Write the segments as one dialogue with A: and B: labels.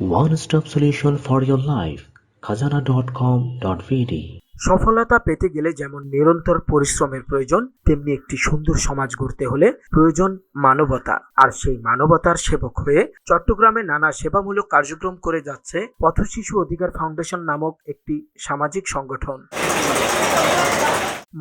A: one-stop solution for your life. khazana.com.vd
B: সফলতা পেতে গেলে যেমন নিরন্তর পরিশ্রমের প্রয়োজন, তেমনি একটি সুন্দর সমাজ গড়তে হলে প্রয়োজন মানবতা। আর সেই মানবতার সেবক হয়ে চট্টগ্রামে নানা সেবামূলক কার্যক্রম করে যাচ্ছে পথশিশু অধিকার ফাউন্ডেশন নামক একটি সামাজিক সংগঠন।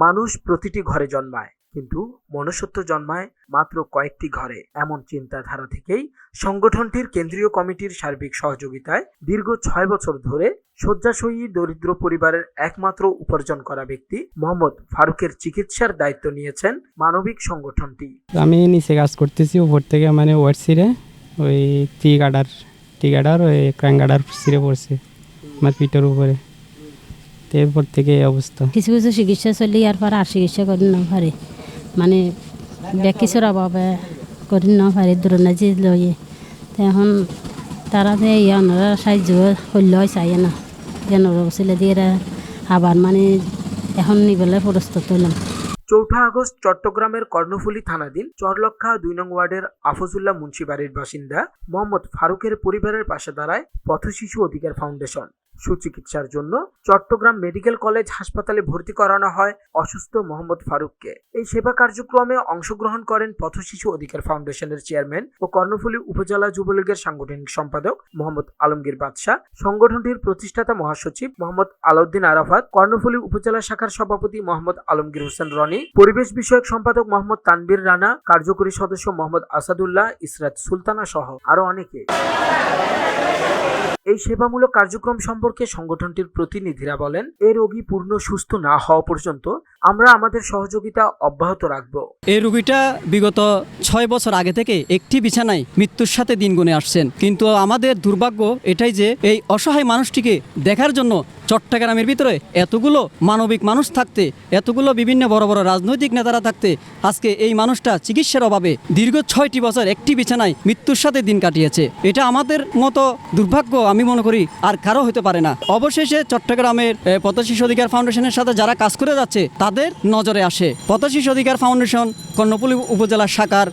B: মানুষ প্রতিটি ঘরে জন্মায়, কিন্তু মনুষ্যত্ব জন্মায় মাত্র কয়েকটি ঘরে। এমন চিন্তাধারা থেকেই সংগঠনটির কেন্দ্রীয় কমিটির সার্বিক সহযোগিতায় দীর্ঘ 6 বছর ধরে শয্যাশয়ী দরিদ্র পরিবারের একমাত্র উপার্জন করা ব্যক্তি মোহাম্মদ ফারুকের চিকিৎসার দায়িত্ব নিয়েছেন মানবিক সংগঠনটি।
C: আমি নিচে কাজ করতেছি, উপর থেকে মানে ওয়ার সিরে ওই টি গার্ডার ওই ক্র্যাঙ্ক গার্ডার সিরে পড়ছে আমার পিঠের উপরে, এরপর থেকে এই অবস্থা।
D: কিছু কিছু চিকিৎসা চলি আর পর আর চিকিৎসা করি না পারে, মানে কিছুর অভাবে করি না পারে দূরনা যে লইয়ে। এখন তারা ওনারা সাহায্য করলেও চাই না, যেন ছেলে দিয়ে আবার মানে এখন নিবেলে প্রস্তুত হলাম।
B: 4 আগস্ট চট্টগ্রামের কর্ণফুলী থানাধীন চরলক্ষা 2 নং ওয়ার্ডের আফজুল্লাহ মুন্সি বাড়ির বাসিন্দা মোহাম্মদ ফারুকের পরিবারের পাশে দাঁড়ায় পথশিশু অধিকার ফাউন্ডেশন। সুচিকিৎসার জন্য চট্টগ্রাম মেডিকেল কলেজ হাসপাতালে ভর্তি করানো হয় অসুস্থ মোহাম্মদ ফারুককে। এই সেবা কার্যক্রমে অংশগ্রহণ করেন পথশিশু অধিকার ফাউন্ডেশনের চেয়ারম্যান ও কর্ণফুলী উপজেলা যুবলীগের সাংগঠনিক সম্পাদক মোহাম্মদ আলমগীর বাদশাহ, সংগঠনটির প্রতিষ্ঠাতা মহাসচিব মোহাম্মদ আলাউদ্দিন আরাফাত, কর্ণফুলী উপজেলা শাখার সভাপতি মোহাম্মদ আলমগীর হোসেন রনি, পরিবেশ বিষয়ক সম্পাদক মোহাম্মদ তানবীর রানা, কার্যকরী সদস্য মোহাম্মদ আসাদুল্লাহ, ইসরাত সুলতানা সহ আরো অনেকে। এই সেবামূলক কার্যক্রম সম্পর্কে সংগঠনটির প্রতিনিধিরা বলেন, এই রোগী পূর্ণ সুস্থ না হওয়া পর্যন্ত আমরা আমাদের সহযোগিতা অব্যাহত রাখব।
E: এই রোগীটা বিগত 6 বছর আগে থেকে একটি বিছানায় মৃত্যুর সাথে দিন গুনে আসছেন, কিন্তু আমাদের দুর্ভাগ্য এটাই যে এই অসহায় মানুষটিকে দেখার জন্য চট্টগ্রামের ভিতরে এতগুলো মানবিক মানুষ থাকতে, এতগুলো বিভিন্ন বড় বড় রাজনৈতিক নেতারা থাকতে, আজকে এই মানুষটা চিকিৎসার অভাবে দীর্ঘ 6টি বছর একটি বিছানায় মৃত্যুর সাথে দিন কাটিয়েছে। এটা আমাদের মতো দুর্ভাগ্য আমি মনে করি আর কারো হতে পারে না। অবশেষে চট্টগ্রামের পথশিশু অধিকার ফাউন্ডেশনের সাথে যারা কাজ করে যাচ্ছে তাদের নজরে আসে পথশিশু অধিকার ফাউন্ডেশন কর্ণফুলী উপজেলা শাখার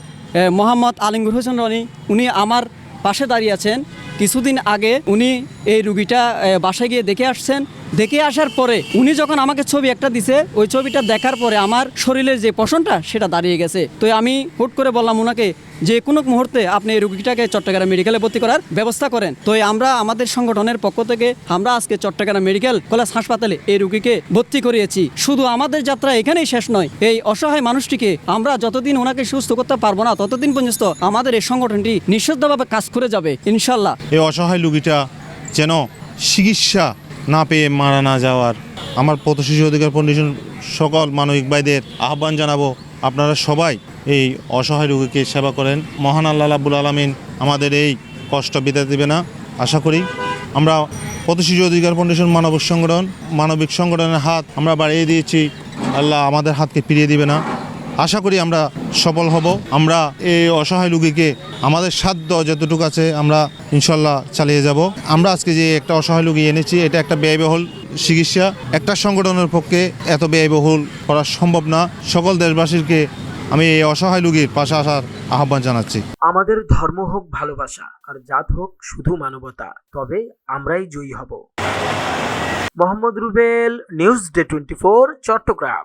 E: মোহাম্মদ আলমগীর হোসেন রনি। উনি আমার পাশে দাঁড়িয়ে আছেন। কিছুদিন আগে উনি এই রুগীটা বাসায় গিয়ে দেখে আসছেন। দেখে আসার পরে উনি যখন আমাকে ছবি একটা দিছে, ওই ছবিটা দেখার পরে আমার শরীরের যে পশমটা সেটা দাঁড়িয়ে গেছে। তো আমি হুট করে বললাম ওনাকে যে কোনো মুহূর্তে আপনি এই রুগীটাকে চট্টগ্রাম মেডিকেলে ভর্তি করার ব্যবস্থা করেন। তো আমরা আমাদের সংগঠনের পক্ষ থেকে আমরা আজকে চট্টগ্রাম মেডিকেল কলেজ হাসপাতালে এই রুগীকে ভর্তি করিয়েছি। শুধু আমাদের যাত্রা এখানেই শেষ নয়, এই অসহায় মানুষটিকে আমরা যতদিন ওনাকে সুস্থ করতে পারবো না ততদিন পর্যন্ত আমাদের এই সংগঠনটি নিঃশব্দভাবে কাজ করে যাবে ইনশাল্লাহ।
F: এই অসহায় রুগীটা যেন চিকিৎসা না পেয়ে মারা না যাওয়ার আমার পথশিশু অধিকার ফাউন্ডেশন সকল মানবিক ভাইদের আহ্বান জানাবো, আপনারা সবাই এই অসহায় রোগীকে সেবা করেন। মহান আল্লাহ রাব্বুল আলামিন আমাদের এই কষ্ট বিদায় দেবে না আশা করি। আমরা পথশিশু অধিকার ফাউন্ডেশন মানবিক সংগঠনের হাত আমরা বাড়িয়ে দিয়েছি, আল্লাহ আমাদের হাতকে ফিরিয়ে দিবে না। আশা করি আমরা সফল হব। আমরা এই অসহায় রোগীকে আমাদের সাধ্য যতটুকু আছে আমরা ইনশাল্লাহ চালিয়ে যাব। আমরা আজকে যে একটা অসহায় রোগী এনেছি, এটা একটা ব্যয়বহুল চিকিৎসা। একটা সংগঠনের পক্ষে এত ব্যয়বহুল করা সম্ভব না। সকল দেশবাসীকে আমি এই অসহায় রোগীর পাশে আসার আহ্বান জানাচ্ছি।
B: আমাদের ধর্ম হোক ভালোবাসা, আর জাত হোক শুধু মানবতা, তবে আমরাই জয়ী হব। Mohammad Rubel, news day 24, Chittagong.